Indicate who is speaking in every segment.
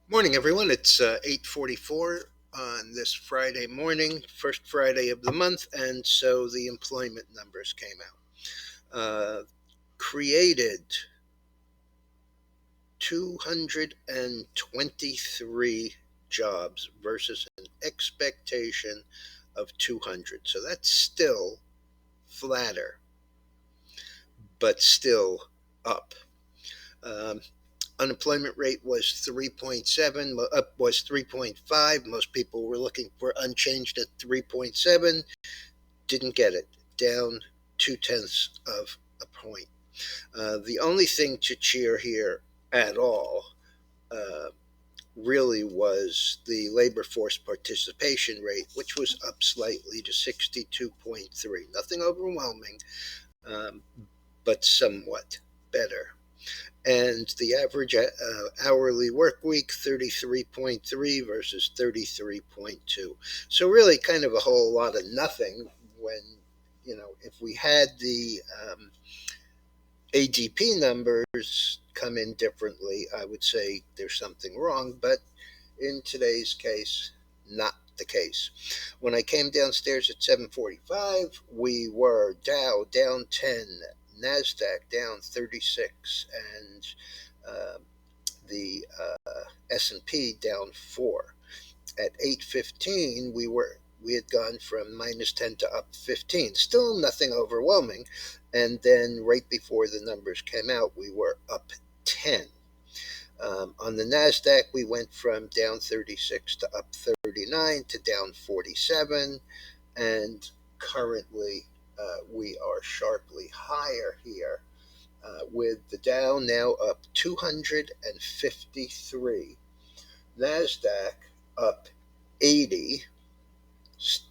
Speaker 1: Morning, everyone. It's 8:44 on this Friday morning, first Friday of the month, and so the employment numbers came out. Created 223 jobs versus an expectation of 200. So that's still flatter, but still up. Um, Unemployment rate was 3.7, up was 3.5. Most people were looking for unchanged at 3.7. Didn't get it. Down 2/10 of a point. The only thing to cheer here at all uh, really was the labor force participation rate, which was up slightly to 62.3. Nothing overwhelming, um, but somewhat better. And the average hourly work week 33.3 versus 33.2. So really kind of a whole lot of nothing when if we had the ADP numbers come in differently, I would say there's something wrong, but in today's case, not the case. When I came downstairs at 7:45, we were Dow down 10, Nasdaq down 36, and uh, the S&P down 4. At 8:15, we had gone from minus 10 to up 15. Still nothing overwhelming, and then right before the numbers came out, we were up 10. On the NASDAQ, we went from down 36 to up 39 to down 47. And currently, we are sharply higher here, with the Dow now up 253. NASDAQ up 80.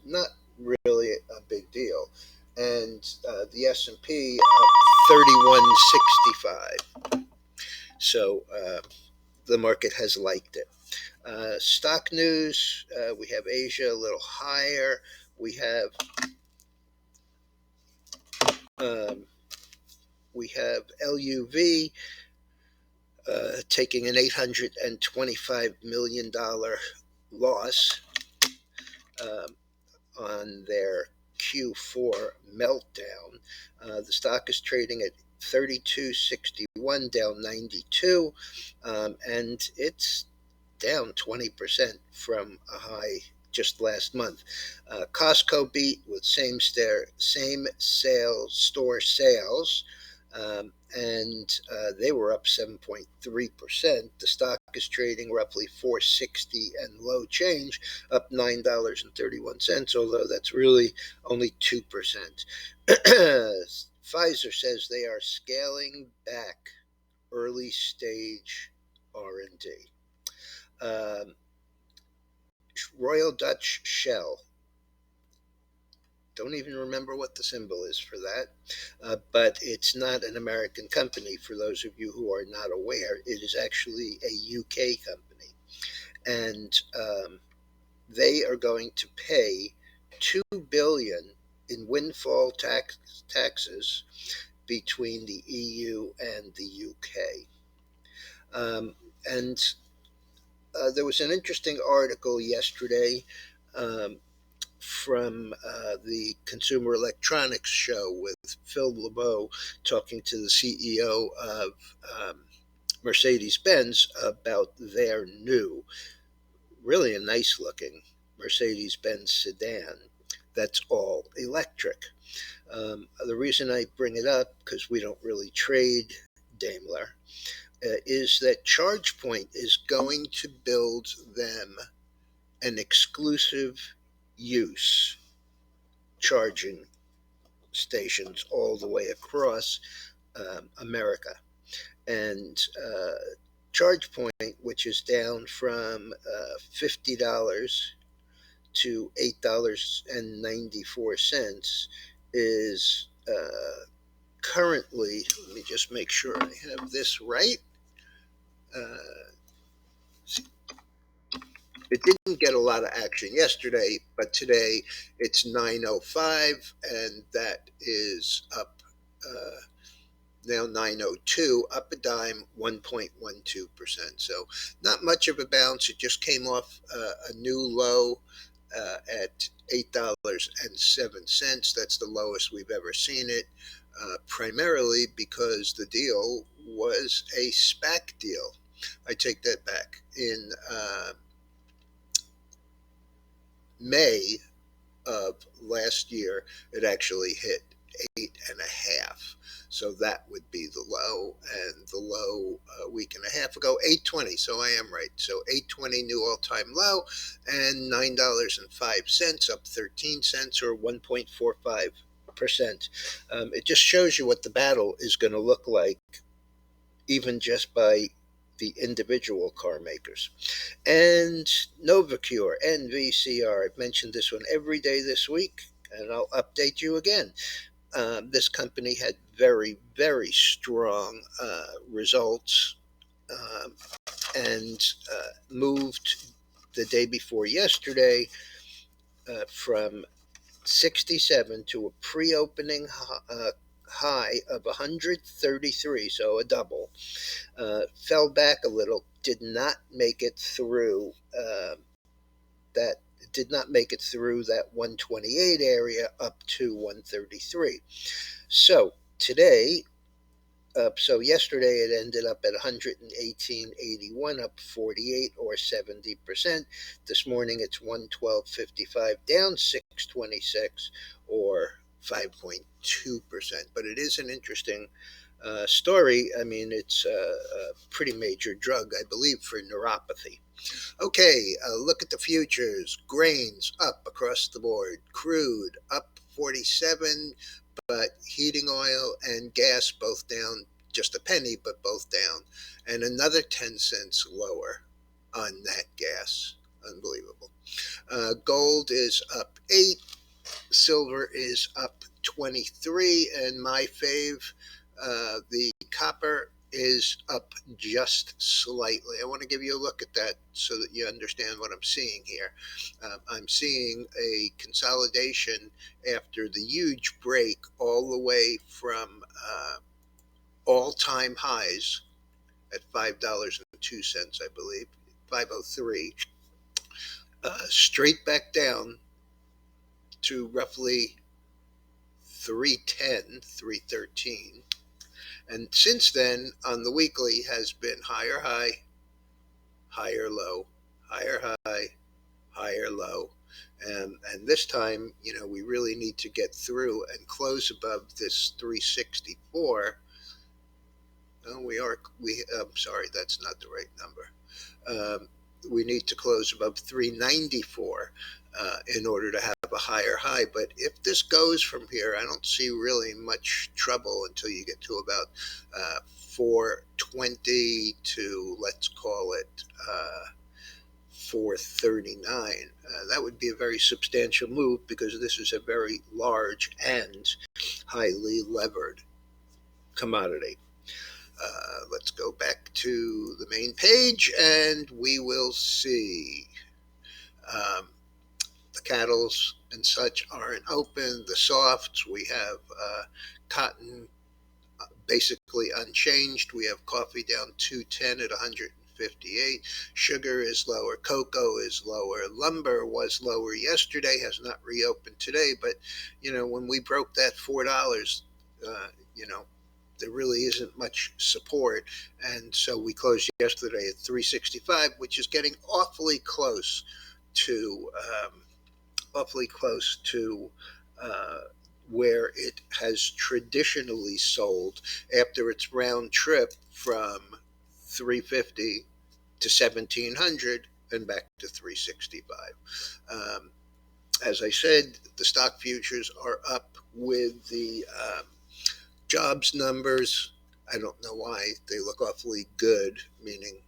Speaker 1: Not really a big deal. And the S&P up 3165. So the market has liked it. Stock news, we have Asia a little higher. We have um, we have LUV taking an $825 million loss um, on their Q4 meltdown. The stock is trading at 32.61, down 92, and it's down 20% from a high just last month. Costco beat with same store sales, and they were up 7.3%. The stock is trading roughly 460 and low change, up $9.31, although that's really only 2%. Pfizer says they are scaling back early stage R&D. Um, Royal Dutch Shell. Don't even remember what the symbol is for that. But it's not an American company, for those of you who are not aware. It is actually a UK company. And they are going to pay $2 billion in windfall taxes between the EU and the UK. And there was an interesting article yesterday um, from the Consumer Electronics Show with Phil LeBeau talking to the CEO of Mercedes Benz about their new, really a nice looking Mercedes Benz sedan that's all electric. The reason I bring it up, because we don't really trade Daimler, is that ChargePoint is going to build them an exclusive use charging stations all the way across America. And ChargePoint, which is down from $50 to $8.94, is currently, let me just make sure I have this right. Uh, it didn't get a lot of action yesterday, but today it's 9:05, and that is up now 902, up a dime, 1.12%. So not much of a bounce. It just came off a new low at $8.07. That's the lowest we've ever seen it, primarily because the deal was a SPAC deal. I take that back. In May of last year, it actually hit 8.5. So that would be the low, and the low a week and a half ago, 820. So I am right. So 820 new all-time low, and $9.05, up 13 cents or 1.45%. It just shows you what the battle is going to look like, even just by the individual car makers. And Novacure, NVCR, I've mentioned this one every day this week, and I'll update you again. This company had very, very strong results, um, and moved the day before yesterday from 67 to a pre-opening high of 133, so a double. Fell back a little, did not make it through that did not make it through that 128 area up to 133. So today, so yesterday it ended up at 118.81, up 48 or 70%. This morning it's 112.55, down 626 or 5.2%. But it is an interesting story. I mean, it's a pretty major drug, I believe, for neuropathy. Okay, look at the futures. Grains up across the board. Crude up 47, but heating oil and gas both down just a penny, but both down. And another 10 cents lower on nat gas. Unbelievable. Gold is up 8. Silver is up 23. And my fave, the copper is up just slightly. I want to give you a look at that so that you understand what I'm seeing here. I'm seeing a consolidation after the huge break all the way from all-time highs at $5.02, I believe, 503, straight back down to roughly 310, 313. And since then, on the weekly, has been higher high, higher low, higher high, higher low. And this time, we really need to get through and close above this 364. No, I'm sorry, that's not the right number. We need to close above 394 in order to have a higher high. But if this goes from here, I don't see really much trouble until you get to about 420 to, let's call it, 439. That would be a very substantial move because this is a very large and highly levered commodity. Let's go back to the main page and we will see. The cattles and such aren't open. The softs, we have cotton basically unchanged. We have coffee down 210 at 158. Sugar is lower. Cocoa is lower. Lumber was lower yesterday, has not reopened today. But, when we broke that $4, there really isn't much support. And so we closed yesterday at 365, which is getting awfully close to where it has traditionally sold after its round trip from 350 to 1700 and back to 365. As I said, the stock futures are up with the jobs numbers. I don't know why they look awfully good, meaning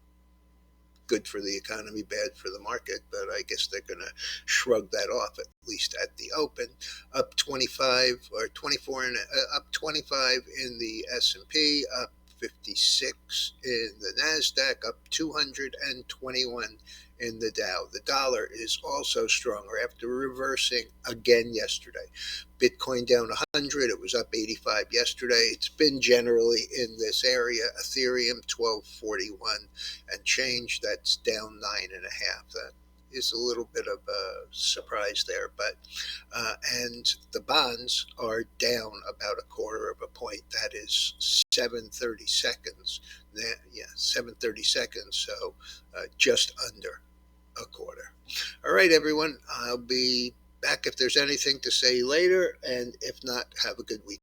Speaker 1: good for the economy, bad for the market, but I guess they're going to shrug that off, at least at the open. Up 25 or 24, up 25 in the S&P, up 56 in the NASDAQ, up 221 in the Dow. The dollar is also stronger after reversing again yesterday. Bitcoin down 100. It was up 85 yesterday. It's been generally in this area. Ethereum 1241 and change. That's down 9.5. That is a little bit of a surprise there, but and the bonds are down about a quarter of a point. That is 730 seconds. Yeah, 730 seconds. So just under a quarter. All right, everyone. I'll be back if there's anything to say later, and if not, have a good week.